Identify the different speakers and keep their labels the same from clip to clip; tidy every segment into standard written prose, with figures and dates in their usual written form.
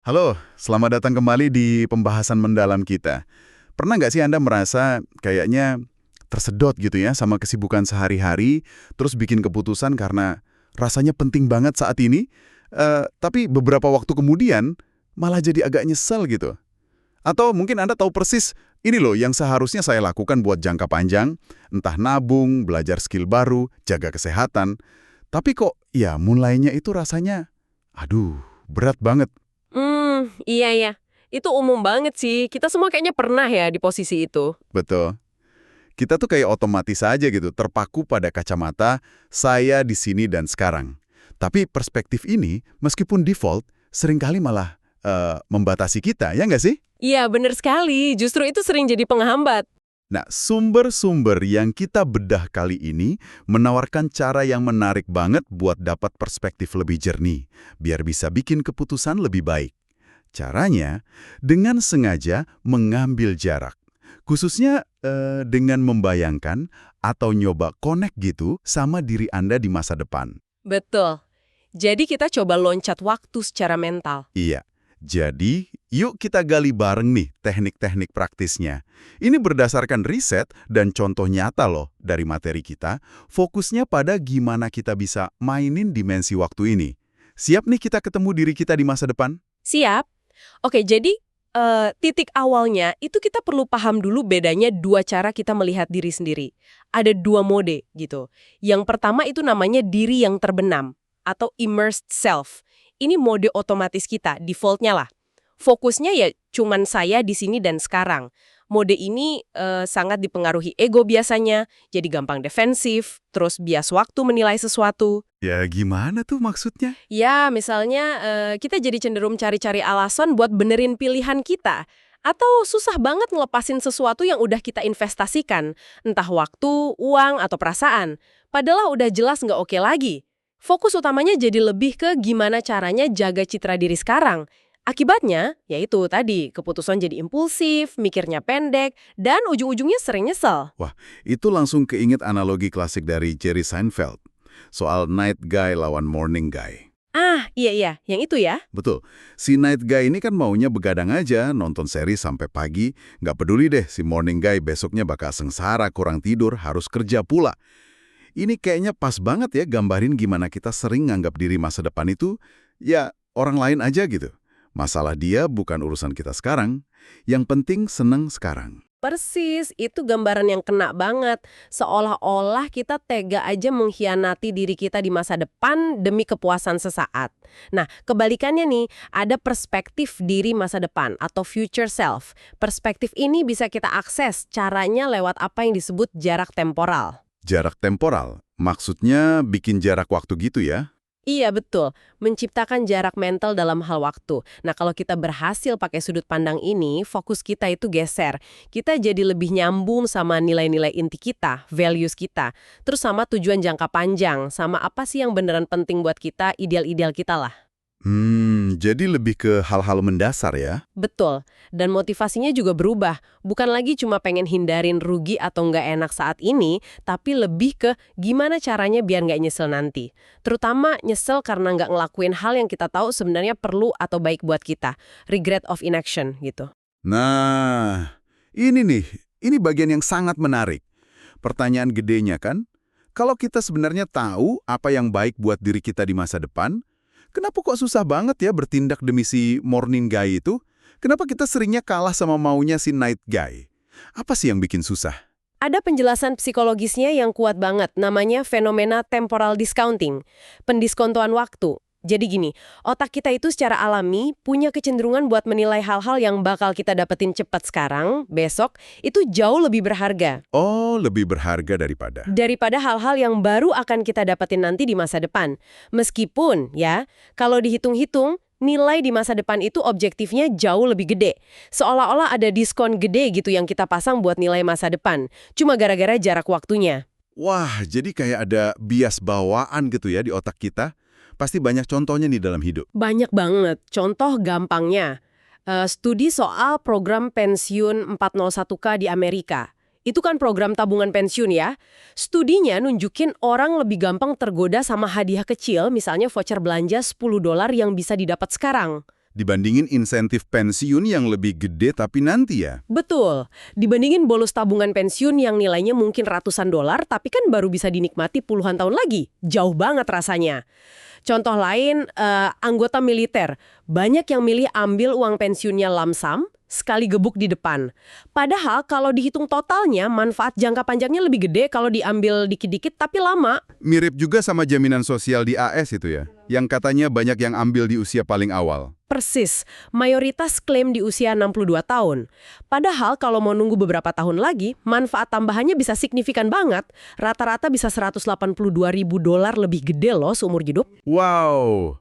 Speaker 1: Halo, selamat datang kembali di pembahasan mendalam kita. Pernah nggak sih Anda merasa kayaknya tersedot gitu ya sama kesibukan sehari-hari, terus bikin keputusan karena rasanya penting banget saat ini, tapi beberapa waktu kemudian malah jadi agak nyesel gitu? Atau mungkin Anda tahu persis, ini loh yang seharusnya saya lakukan buat jangka panjang, entah nabung, belajar skill baru, jaga kesehatan, tapi kok ya mulainya itu rasanya, aduh, berat banget.
Speaker 2: Iya ya. Itu umum banget sih. Kita semua kayaknya pernah ya di posisi itu.
Speaker 1: Betul. Kita tuh kayak otomatis aja gitu, terpaku pada kacamata saya di sini dan sekarang. Tapi perspektif ini, meskipun default, seringkali malah membatasi kita, ya nggak sih?
Speaker 2: Iya, bener sekali. Justru itu sering jadi penghambat.
Speaker 1: Nah, sumber-sumber yang kita bedah kali ini menawarkan cara yang menarik banget buat dapat perspektif lebih jernih, biar bisa bikin keputusan lebih baik. Caranya, dengan sengaja mengambil jarak. Khususnya dengan membayangkan atau nyoba connect gitu sama diri Anda di masa depan.
Speaker 2: Betul. Jadi kita coba loncat waktu secara mental.
Speaker 1: Iya. Jadi, yuk kita gali bareng nih teknik-teknik praktisnya. Ini berdasarkan riset dan contoh nyata loh dari materi kita, fokusnya pada gimana kita bisa mainin dimensi waktu ini. Siap nih kita ketemu diri kita di masa depan?
Speaker 2: Siap? Oke, jadi titik awalnya itu kita perlu paham dulu bedanya dua cara kita melihat diri sendiri. Ada dua mode gitu. Yang pertama itu namanya diri yang terbenam atau immersed self. Ini mode otomatis kita, defaultnya lah. Fokusnya ya cuman saya di sini dan sekarang. Mode ini sangat dipengaruhi ego biasanya, jadi gampang defensif, terus bias waktu menilai sesuatu.
Speaker 1: Ya gimana tuh maksudnya?
Speaker 2: Ya, misalnya kita jadi cenderung cari-cari alasan buat benerin pilihan kita. Atau susah banget ngelepasin sesuatu yang udah kita investasikan, entah waktu, uang, atau perasaan. Padahal udah jelas nggak oke lagi. Fokus utamanya jadi lebih ke gimana caranya jaga citra diri sekarang. Akibatnya, yaitu tadi, keputusan jadi impulsif, mikirnya pendek, dan ujung-ujungnya sering nyesel.
Speaker 1: Wah, itu langsung keinget analogi klasik dari Jerry Seinfeld. Soal night guy lawan morning guy.
Speaker 2: Ah, iya, yang itu ya.
Speaker 1: Betul, si night guy ini kan maunya begadang aja, nonton seri sampai pagi, nggak peduli deh si morning guy besoknya bakal sengsara, kurang tidur, harus kerja pula. Ini kayaknya pas banget ya gambarin gimana kita sering nganggap diri masa depan itu, ya orang lain aja gitu. Masalah dia bukan urusan kita sekarang, yang penting seneng sekarang.
Speaker 2: Persis, itu gambaran yang kena banget. Seolah-olah kita tega aja mengkhianati diri kita di masa depan demi kepuasan sesaat. Nah, kebalikannya nih, ada perspektif diri masa depan atau future self. Perspektif ini bisa kita akses caranya lewat apa yang disebut jarak temporal.
Speaker 1: Jarak temporal, maksudnya bikin jarak waktu gitu ya?
Speaker 2: Iya, betul. Menciptakan jarak mental dalam hal waktu. Nah, kalau kita berhasil pakai sudut pandang ini, fokus kita itu geser. Kita jadi lebih nyambung sama nilai-nilai inti kita, values kita. Terus sama tujuan jangka panjang, sama apa sih yang beneran penting buat kita, ideal-ideal kita lah.
Speaker 1: Jadi lebih ke hal-hal mendasar ya?
Speaker 2: Betul. Dan motivasinya juga berubah. Bukan lagi cuma pengen hindarin rugi atau nggak enak saat ini, tapi lebih ke gimana caranya biar nggak nyesel nanti. Terutama nyesel karena nggak ngelakuin hal yang kita tahu sebenarnya perlu atau baik buat kita. Regret of inaction gitu.
Speaker 1: Nah, ini nih, ini bagian yang sangat menarik. Pertanyaan gedenya kan, kalau kita sebenarnya tahu apa yang baik buat diri kita di masa depan, kenapa kok susah banget ya bertindak demi si morning guy itu? Kenapa kita seringnya kalah sama maunya si night guy? Apa sih yang bikin susah?
Speaker 2: Ada penjelasan psikologisnya yang kuat banget, namanya fenomena temporal discounting, pendiskontoan waktu. Jadi gini, otak kita itu secara alami punya kecenderungan buat menilai hal-hal yang bakal kita dapetin cepat sekarang, besok, itu jauh lebih berharga.
Speaker 1: Oh, lebih berharga daripada.
Speaker 2: Daripada hal-hal yang baru akan kita dapetin nanti di masa depan. Meskipun, ya, kalau dihitung-hitung, nilai di masa depan itu objektifnya jauh lebih gede. Seolah-olah ada diskon gede gitu yang kita pasang buat nilai masa depan. Cuma gara-gara jarak waktunya.
Speaker 1: Wah, jadi kayak ada bias bawaan gitu ya di otak kita. Pasti banyak contohnya nih dalam hidup.
Speaker 2: Banyak banget. Contoh gampangnya, studi soal program pensiun 401k di Amerika. Itu kan program tabungan pensiun ya. Studinya nunjukin orang lebih gampang tergoda sama hadiah kecil, misalnya voucher belanja $10 yang bisa didapat sekarang.
Speaker 1: Dibandingin insentif pensiun yang lebih gede tapi nanti ya.
Speaker 2: Betul. Dibandingin bonus tabungan pensiun yang nilainya mungkin ratusan dolar, tapi kan baru bisa dinikmati puluhan tahun lagi. Jauh banget rasanya. Contoh lain, anggota militer. Banyak yang milih ambil uang pensiunnya lamsam, sekali gebuk di depan. Padahal kalau dihitung totalnya, manfaat jangka panjangnya lebih gede kalau diambil dikit-dikit tapi lama.
Speaker 1: Mirip juga sama jaminan sosial di AS itu ya, yang katanya banyak yang ambil di usia paling awal.
Speaker 2: Persis, mayoritas klaim di usia 62 tahun. Padahal kalau mau nunggu beberapa tahun lagi, manfaat tambahannya bisa signifikan banget. Rata-rata bisa 182 ribu dolar lebih gede loh seumur hidup.
Speaker 1: Wow,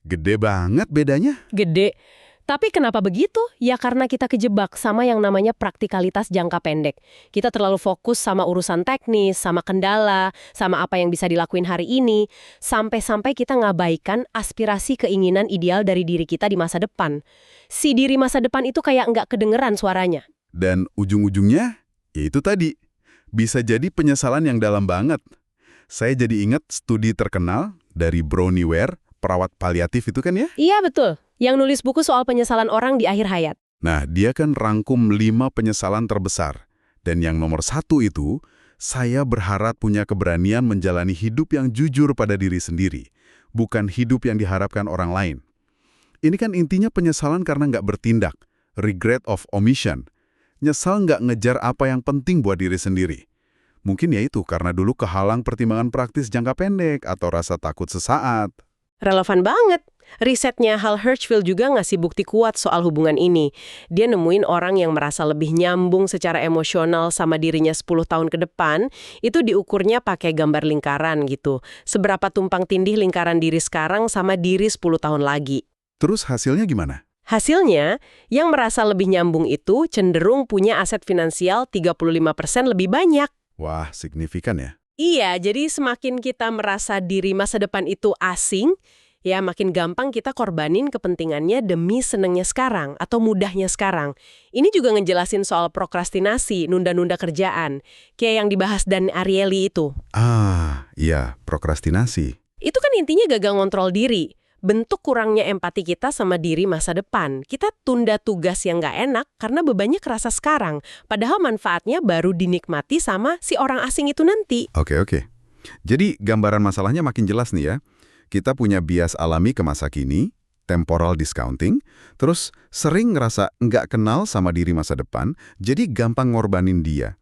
Speaker 1: gede banget bedanya.
Speaker 2: Gede. Tapi kenapa begitu? Ya karena kita kejebak sama yang namanya praktikalitas jangka pendek. Kita terlalu fokus sama urusan teknis, sama kendala, sama apa yang bisa dilakuin hari ini, sampai-sampai kita ngabaikan aspirasi keinginan ideal dari diri kita di masa depan. Si diri masa depan itu kayak nggak kedengeran suaranya.
Speaker 1: Dan ujung-ujungnya, ya itu tadi, bisa jadi penyesalan yang dalam banget. Saya jadi ingat studi terkenal dari Bronnie Ware, perawat paliatif itu kan ya?
Speaker 2: Iya betul, yang nulis buku soal penyesalan orang di akhir hayat.
Speaker 1: Nah, dia kan rangkum 5 penyesalan terbesar. Dan yang nomor 1 itu, saya berharap punya keberanian menjalani hidup yang jujur pada diri sendiri, bukan hidup yang diharapkan orang lain. Ini kan intinya penyesalan karena nggak bertindak, regret of omission. Nyesal nggak ngejar apa yang penting buat diri sendiri. Mungkin ya itu karena dulu kehalang pertimbangan praktis jangka pendek atau rasa takut sesaat.
Speaker 2: Relevan banget. Risetnya Hal Hershfield juga ngasih bukti kuat soal hubungan ini. Dia nemuin orang yang merasa lebih nyambung secara emosional sama dirinya 10 tahun ke depan, itu diukurnya pakai gambar lingkaran gitu. Seberapa tumpang tindih lingkaran diri sekarang sama diri 10 tahun lagi.
Speaker 1: Terus hasilnya gimana?
Speaker 2: Hasilnya, yang merasa lebih nyambung itu cenderung punya aset finansial 35% lebih banyak.
Speaker 1: Wah, signifikan ya.
Speaker 2: Iya, jadi semakin kita merasa diri masa depan itu asing, ya makin gampang kita korbanin kepentingannya demi senengnya sekarang atau mudahnya sekarang. Ini juga ngejelasin soal prokrastinasi, nunda-nunda kerjaan, kayak yang dibahas Dan Ariely itu.
Speaker 1: Ah, iya, prokrastinasi.
Speaker 2: Itu kan intinya gagal ngontrol diri. Bentuk kurangnya empati kita sama diri masa depan. Kita tunda tugas yang nggak enak karena bebannya kerasa sekarang. Padahal manfaatnya baru dinikmati sama si orang asing itu nanti.
Speaker 1: Oke. Jadi gambaran masalahnya makin jelas nih ya. Kita punya bias alami ke masa kini, temporal discounting, terus sering ngerasa nggak kenal sama diri masa depan, jadi gampang ngorbanin dia.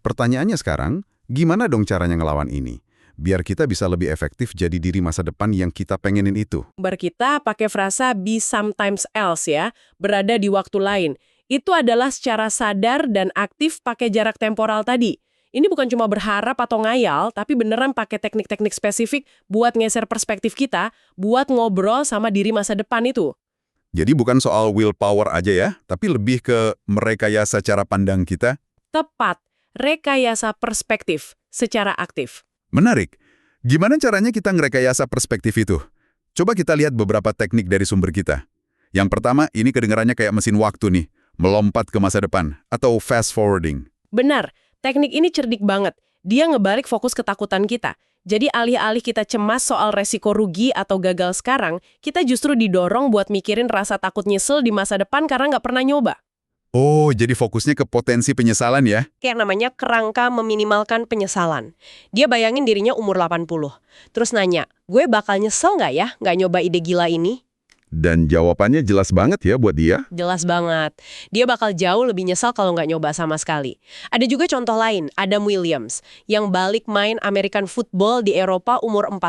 Speaker 1: Pertanyaannya sekarang, gimana dong caranya ngelawan ini? Biar kita bisa lebih efektif jadi diri masa depan yang kita pengenin itu.
Speaker 2: Kita pakai frasa be sometimes else ya, berada di waktu lain. Itu adalah secara sadar dan aktif pakai jarak temporal tadi. Ini bukan cuma berharap atau ngayal, tapi beneran pakai teknik-teknik spesifik buat ngeser perspektif kita, buat ngobrol sama diri masa depan itu.
Speaker 1: Jadi bukan soal willpower aja ya, tapi lebih ke merekayasa cara pandang kita.
Speaker 2: Tepat, rekayasa perspektif secara aktif.
Speaker 1: Menarik. Gimana caranya kita ngerekayasa perspektif itu? Coba kita lihat beberapa teknik dari sumber kita. Yang pertama, ini kedengarannya kayak mesin waktu nih, melompat ke masa depan, atau fast forwarding.
Speaker 2: Benar, teknik ini cerdik banget. Dia ngebalik fokus ketakutan kita. Jadi alih-alih kita cemas soal resiko rugi atau gagal sekarang, kita justru didorong buat mikirin rasa takut nyesel di masa depan karena nggak pernah nyoba.
Speaker 1: Oh, jadi fokusnya ke potensi penyesalan ya?
Speaker 2: Yang namanya kerangka meminimalkan penyesalan. Dia bayangin dirinya umur 80. Terus nanya, gue bakal nyesel nggak ya nggak nyoba ide gila ini?
Speaker 1: Dan jawabannya jelas banget ya buat dia.
Speaker 2: Jelas banget. Dia bakal jauh lebih nyesal kalau nggak nyoba sama sekali. Ada juga contoh lain, Adam Williams, yang balik main American football di Eropa umur 40,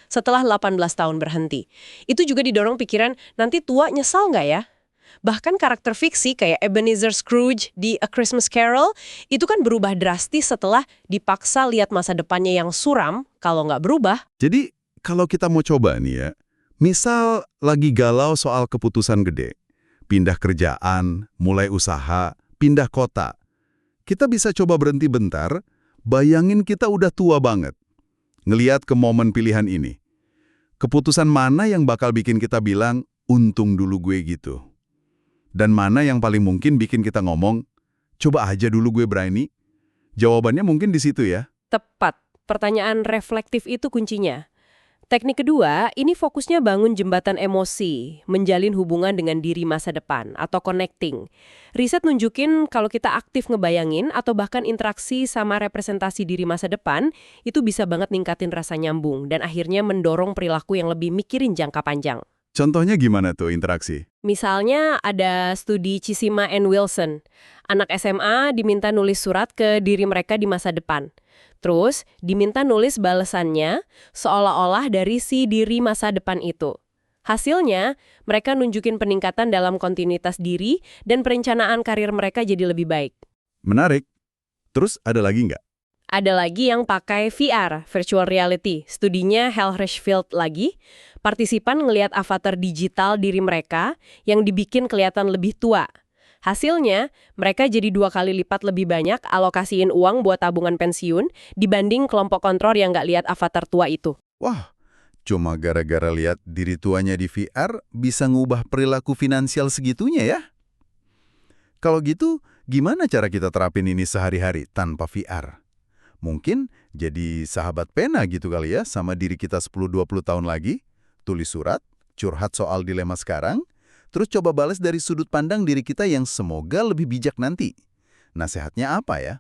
Speaker 2: setelah 18 tahun berhenti. Itu juga didorong pikiran, nanti tua nyesal nggak ya? Bahkan karakter fiksi kayak Ebenezer Scrooge di A Christmas Carol itu kan berubah drastis setelah dipaksa lihat masa depannya yang suram kalau nggak berubah.
Speaker 1: Jadi, kalau kita mau coba nih ya, misal lagi galau soal keputusan gede, pindah kerjaan, mulai usaha, pindah kota, kita bisa coba berhenti bentar, bayangin kita udah tua banget. Ngeliat ke momen pilihan ini. Keputusan mana yang bakal bikin kita bilang, untung dulu gue gitu. Dan mana yang paling mungkin bikin kita ngomong, coba aja dulu gue berani? Jawabannya mungkin di situ ya.
Speaker 2: Tepat. Pertanyaan reflektif itu kuncinya. Teknik kedua, ini fokusnya bangun jembatan emosi, menjalin hubungan dengan diri masa depan, atau connecting. Riset nunjukin kalau kita aktif ngebayangin atau bahkan interaksi sama representasi diri masa depan, itu bisa banget ningkatin rasa nyambung dan akhirnya mendorong perilaku yang lebih mikirin jangka panjang.
Speaker 1: Contohnya gimana tuh interaksi?
Speaker 2: Misalnya ada studi Chisima and Wilson. Anak SMA diminta nulis surat ke diri mereka di masa depan. Terus diminta nulis balasannya seolah-olah dari si diri masa depan itu. Hasilnya, mereka nunjukin peningkatan dalam kontinuitas diri dan perencanaan karir mereka jadi lebih baik.
Speaker 1: Menarik. Terus ada lagi nggak?
Speaker 2: Ada lagi yang pakai VR, virtual reality. Studinya Hal Hershfield lagi. Partisipan ngelihat avatar digital diri mereka yang dibikin kelihatan lebih tua. Hasilnya, mereka jadi 2 kali lipat lebih banyak alokasiin uang buat tabungan pensiun dibanding kelompok kontrol yang nggak lihat avatar tua itu.
Speaker 1: Wah, cuma gara-gara lihat diri tuanya di VR bisa ngubah perilaku finansial segitunya ya? Kalau gitu, gimana cara kita terapin ini sehari-hari tanpa VR? Mungkin jadi sahabat pena gitu kali ya sama diri kita 10-20 tahun lagi, tulis surat, curhat soal dilema sekarang, terus coba balas dari sudut pandang diri kita yang semoga lebih bijak nanti. Nasihatnya apa ya?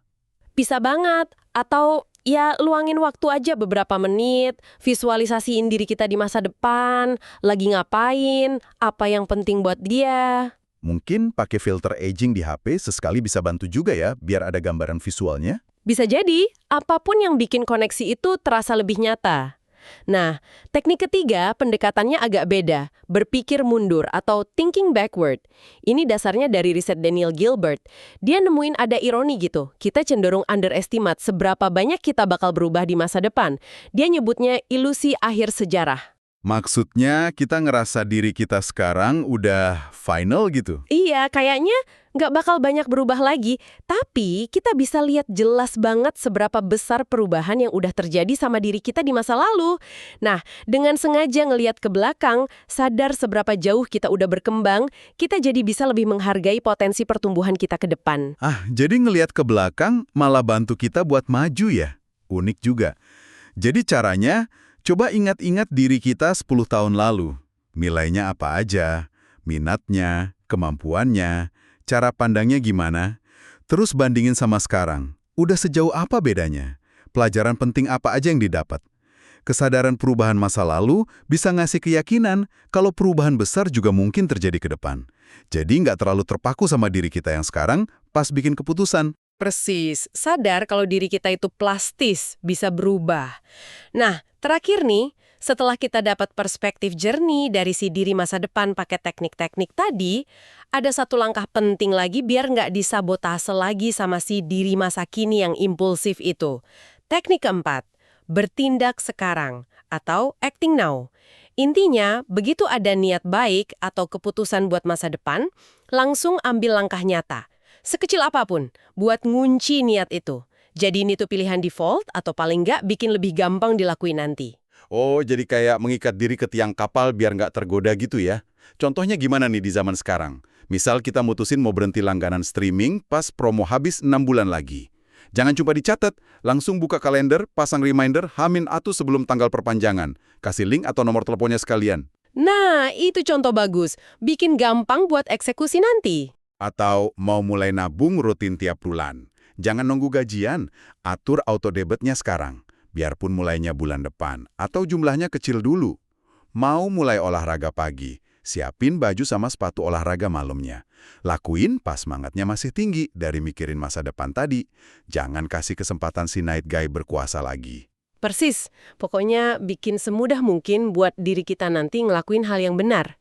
Speaker 2: Bisa banget. Atau ya luangin waktu aja beberapa menit, visualisasiin diri kita di masa depan, lagi ngapain, apa yang penting buat dia.
Speaker 1: Mungkin pakai filter aging di HP sesekali bisa bantu juga ya, biar ada gambaran visualnya.
Speaker 2: Bisa jadi, apapun yang bikin koneksi itu terasa lebih nyata. Nah, teknik ketiga pendekatannya agak beda, berpikir mundur atau thinking backward. Ini dasarnya dari riset Daniel Gilbert. Dia nemuin ada ironi gitu, kita cenderung underestimate seberapa banyak kita bakal berubah di masa depan. Dia nyebutnya ilusi akhir sejarah.
Speaker 1: Maksudnya kita ngerasa diri kita sekarang udah final gitu?
Speaker 2: Iya, kayaknya nggak bakal banyak berubah lagi, tapi kita bisa lihat jelas banget seberapa besar perubahan yang udah terjadi sama diri kita di masa lalu. Nah, dengan sengaja ngelihat ke belakang, sadar seberapa jauh kita udah berkembang, kita jadi bisa lebih menghargai potensi pertumbuhan kita ke depan.
Speaker 1: Jadi ngelihat ke belakang malah bantu kita buat maju ya? Unik juga. Jadi caranya, coba ingat-ingat diri kita 10 tahun lalu. Nilainya apa aja, minatnya, kemampuannya, cara pandangnya gimana. Terus bandingin sama sekarang. Udah sejauh apa bedanya? Pelajaran penting apa aja yang didapat? Kesadaran perubahan masa lalu bisa ngasih keyakinan kalau perubahan besar juga mungkin terjadi ke depan. Jadi nggak terlalu terpaku sama diri kita yang sekarang pas bikin keputusan.
Speaker 2: Persis, sadar kalau diri kita itu plastis, bisa berubah. Nah, terakhir nih, setelah kita dapat perspektif jernih dari si diri masa depan pakai teknik-teknik tadi, ada satu langkah penting lagi biar nggak disabotase lagi sama si diri masa kini yang impulsif itu. Teknik keempat, bertindak sekarang atau acting now. Intinya, begitu ada niat baik atau keputusan buat masa depan, langsung ambil langkah nyata. Sekecil apapun, buat ngunci niat itu. Jadiin itu pilihan default atau paling nggak bikin lebih gampang dilakuin nanti.
Speaker 1: Oh, jadi kayak mengikat diri ke tiang kapal biar nggak tergoda gitu ya? Contohnya gimana nih di zaman sekarang? Misal kita mutusin mau berhenti langganan streaming pas promo habis 6 bulan lagi. Jangan cuma dicatat, langsung buka kalender, pasang reminder, H-1 sebelum tanggal perpanjangan. Kasih link atau nomor teleponnya sekalian.
Speaker 2: Nah, itu contoh bagus. Bikin gampang buat eksekusi nanti.
Speaker 1: Atau mau mulai nabung rutin tiap bulan. Jangan nunggu gajian, atur auto debitnya sekarang. Biarpun mulainya bulan depan, atau jumlahnya kecil dulu. Mau mulai olahraga pagi, siapin baju sama sepatu olahraga malamnya. Lakuin pas semangatnya masih tinggi dari mikirin masa depan tadi. Jangan kasih kesempatan si night guy berkuasa lagi.
Speaker 2: Persis, pokoknya bikin semudah mungkin buat diri kita nanti ngelakuin hal yang benar.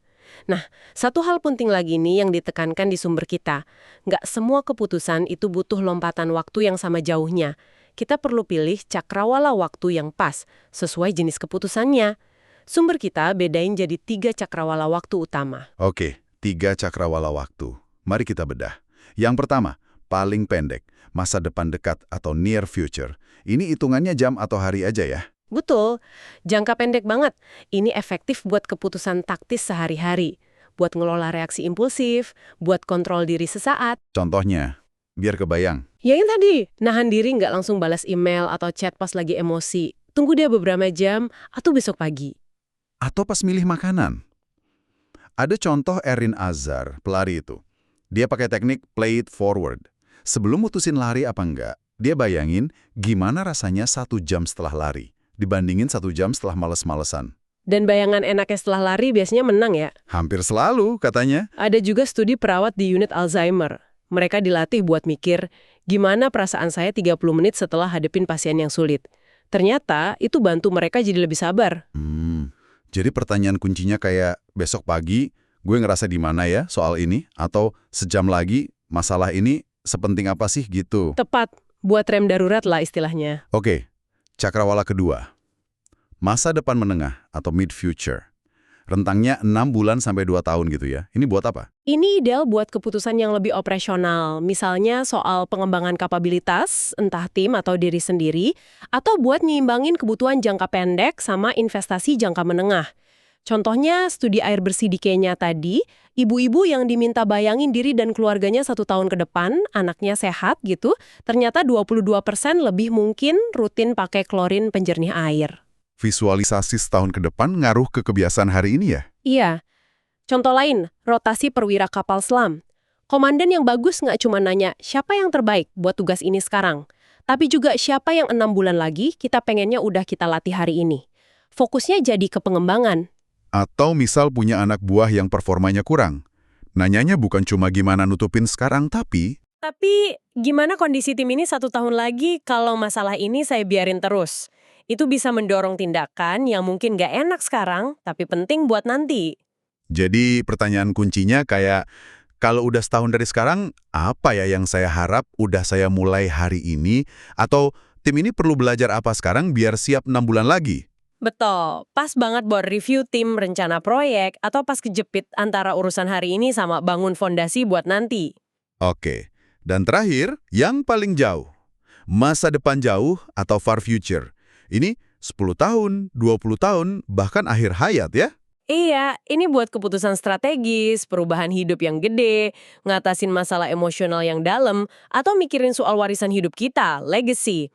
Speaker 2: Nah, satu hal penting lagi nih yang ditekankan di sumber kita. Nggak semua keputusan itu butuh lompatan waktu yang sama jauhnya. Kita perlu pilih cakrawala waktu yang pas, sesuai jenis keputusannya. Sumber kita bedain jadi 3 cakrawala waktu utama.
Speaker 1: Oke, 3 cakrawala waktu. Mari kita bedah. Yang pertama, paling pendek, masa depan dekat atau near future. Ini hitungannya jam atau hari aja ya.
Speaker 2: Betul, jangka pendek banget. Ini efektif buat keputusan taktis sehari-hari, buat ngelola reaksi impulsif, buat kontrol diri sesaat.
Speaker 1: Contohnya, biar kebayang.
Speaker 2: Ya yang tadi, nahan diri nggak langsung balas email atau chat pas lagi emosi. tunggu dia beberapa jam, atau besok pagi.
Speaker 1: Atau pas milih makanan. Ada contoh Erin Azar, pelari itu. Dia pakai teknik play it forward. Sebelum mutusin lari apa enggak, dia bayangin gimana rasanya 1 jam setelah lari, dibandingin 1 jam setelah males-malesan.
Speaker 2: Dan bayangan enaknya setelah lari biasanya menang ya.
Speaker 1: Hampir selalu, katanya.
Speaker 2: Ada juga studi perawat di unit Alzheimer. Mereka dilatih buat mikir, gimana perasaan saya 30 menit setelah hadepin pasien yang sulit. Ternyata itu bantu mereka jadi lebih sabar.
Speaker 1: Jadi pertanyaan kuncinya kayak besok pagi gue ngerasa di mana ya soal ini, atau sejam lagi masalah ini sepenting apa sih gitu.
Speaker 2: Tepat, buat rem darurat lah istilahnya.
Speaker 1: Oke, cakrawala kedua. Masa depan menengah atau mid-future. Rentangnya 6 bulan sampai 2 tahun gitu ya. Ini buat apa?
Speaker 2: Ini ideal buat keputusan yang lebih operasional, misalnya soal pengembangan kapabilitas, entah tim atau diri sendiri, atau buat nyimbangin kebutuhan jangka pendek sama investasi jangka menengah. Contohnya studi air bersih di Kenya tadi, ibu-ibu yang diminta bayangin diri dan keluarganya 1 tahun ke depan, anaknya sehat gitu, ternyata 22% lebih mungkin rutin pakai klorin penjernih air.
Speaker 1: Visualisasi setahun ke depan ngaruh ke kebiasaan hari ini ya?
Speaker 2: Iya. Contoh lain, rotasi perwira kapal selam. Komandan yang bagus nggak cuma nanya, siapa yang terbaik buat tugas ini sekarang? Tapi juga siapa yang 6 bulan lagi kita pengennya udah kita latih hari ini. Fokusnya jadi ke pengembangan.
Speaker 1: Atau misal punya anak buah yang performanya kurang. Nanyanya bukan cuma gimana nutupin sekarang, tapi
Speaker 2: Gimana kondisi tim ini 1 tahun lagi kalau masalah ini saya biarin terus? Itu bisa mendorong tindakan yang mungkin nggak enak sekarang, tapi penting buat nanti.
Speaker 1: jadi pertanyaan kuncinya kayak, kalau udah setahun dari sekarang, apa ya yang saya harap udah saya mulai hari ini? Atau tim ini perlu belajar apa sekarang biar siap 6 bulan lagi?
Speaker 2: Betul, pas banget buat review tim, rencana proyek, atau pas kejepit antara urusan hari ini sama bangun fondasi buat nanti.
Speaker 1: Oke, dan terakhir, yang paling jauh. Masa depan jauh atau far future. Ini 10 tahun, 20 tahun, bahkan akhir hayat ya?
Speaker 2: Iya, ini buat keputusan strategis, perubahan hidup yang gede, ngatasin masalah emosional yang dalam, atau mikirin soal warisan hidup kita, legacy.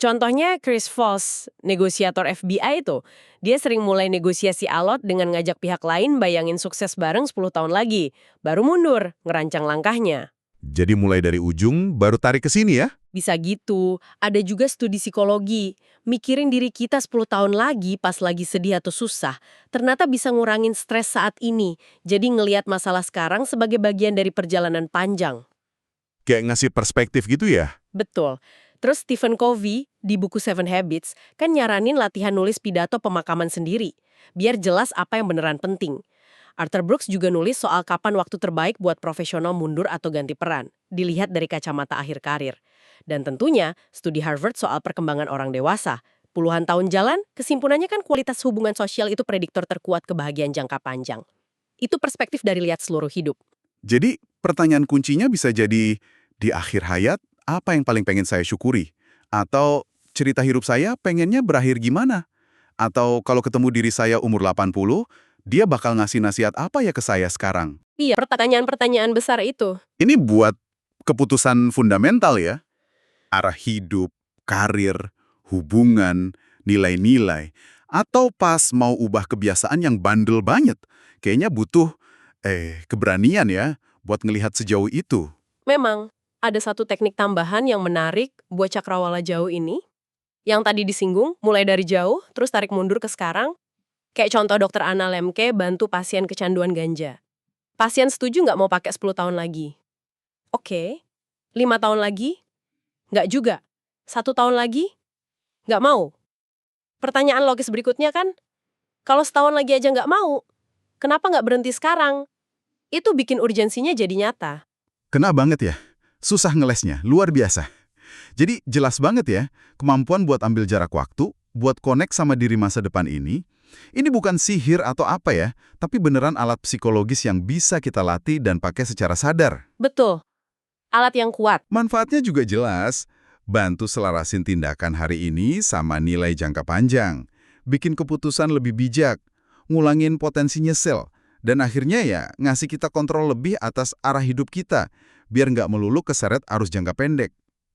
Speaker 2: Contohnya Chris Voss, negosiator FBI itu. Dia sering mulai negosiasi alot dengan ngajak pihak lain bayangin sukses bareng 10 tahun lagi. Baru mundur, ngerancang langkahnya.
Speaker 1: Jadi mulai dari ujung, baru tarik ke sini ya?
Speaker 2: Bisa gitu. Ada juga studi psikologi. Mikirin diri kita 10 tahun lagi pas lagi sedih atau susah, ternyata bisa ngurangin stres saat ini. Jadi ngelihat masalah sekarang sebagai bagian dari perjalanan panjang.
Speaker 1: Kayak ngasih perspektif gitu ya?
Speaker 2: Betul. Terus Stephen Covey di buku Seven Habits kan nyaranin latihan nulis pidato pemakaman sendiri, biar jelas apa yang beneran penting. Arthur Brooks juga nulis soal kapan waktu terbaik buat profesional mundur atau ganti peran, dilihat dari kacamata akhir karir. Dan tentunya, studi Harvard soal perkembangan orang dewasa. Puluhan tahun jalan, kesimpulannya kan kualitas hubungan sosial itu prediktor terkuat kebahagiaan jangka panjang. Itu perspektif dari lihat seluruh hidup.
Speaker 1: Jadi, pertanyaan kuncinya bisa jadi, di akhir hayat, apa yang paling pengen saya syukuri? Atau cerita hidup saya pengennya berakhir gimana? Atau kalau ketemu diri saya umur 80, dia bakal ngasih nasihat apa ya ke saya sekarang?
Speaker 2: Iya, pertanyaan-pertanyaan besar itu.
Speaker 1: Ini buat keputusan fundamental ya. Arah hidup, karir, hubungan, nilai-nilai. Atau pas mau ubah kebiasaan yang bandel banget. Kayaknya butuh keberanian ya buat ngelihat sejauh itu.
Speaker 2: Memang, ada satu teknik tambahan yang menarik buat cakrawala jauh ini. Yang tadi disinggung, mulai dari jauh, terus tarik mundur ke sekarang. Kayak contoh Dr. Anna Lemke bantu pasien kecanduan ganja. Pasien setuju nggak mau pakai 10 tahun lagi? Oke. 5 tahun lagi? Nggak juga. 1 tahun lagi? Nggak mau. Pertanyaan logis berikutnya kan, kalau setahun lagi aja nggak mau, kenapa nggak berhenti sekarang? Itu bikin urgensinya jadi nyata.
Speaker 1: Kena banget ya. Susah ngelesnya, luar biasa. Jadi jelas banget ya, kemampuan buat ambil jarak waktu, buat connect sama diri masa depan ini bukan sihir atau apa ya, tapi beneran alat psikologis yang bisa kita latih dan pakai secara sadar.
Speaker 2: Betul. Alat yang kuat.
Speaker 1: Manfaatnya juga jelas, bantu selarasin tindakan hari ini sama nilai jangka panjang, bikin keputusan lebih bijak, ngulangin potensi nyesel, dan akhirnya ya ngasih kita kontrol lebih atas arah hidup kita, biar nggak melulu keseret arus jangka pendek.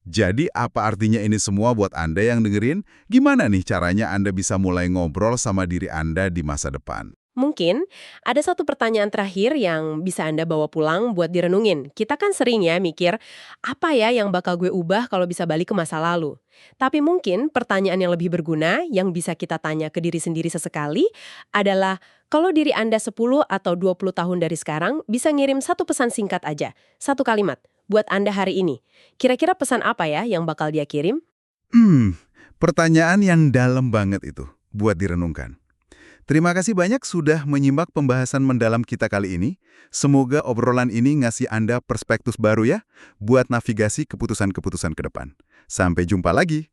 Speaker 1: Jadi apa artinya ini semua buat Anda yang dengerin? Gimana nih caranya Anda bisa mulai ngobrol sama diri Anda di masa depan?
Speaker 2: Mungkin ada satu pertanyaan terakhir yang bisa Anda bawa pulang buat direnungin. Kita kan sering ya mikir, apa ya yang bakal gue ubah kalau bisa balik ke masa lalu? Tapi mungkin pertanyaan yang lebih berguna yang bisa kita tanya ke diri sendiri sesekali adalah, kalau diri Anda 10 atau 20 tahun dari sekarang bisa ngirim satu pesan singkat aja, satu kalimat, buat Anda hari ini. Kira-kira pesan apa ya yang bakal dia kirim?
Speaker 1: Pertanyaan yang dalam banget itu buat direnungkan. Terima kasih banyak sudah menyimak pembahasan mendalam kita kali ini. Semoga obrolan ini ngasih Anda perspektif baru ya buat navigasi keputusan-keputusan ke depan. Sampai jumpa lagi.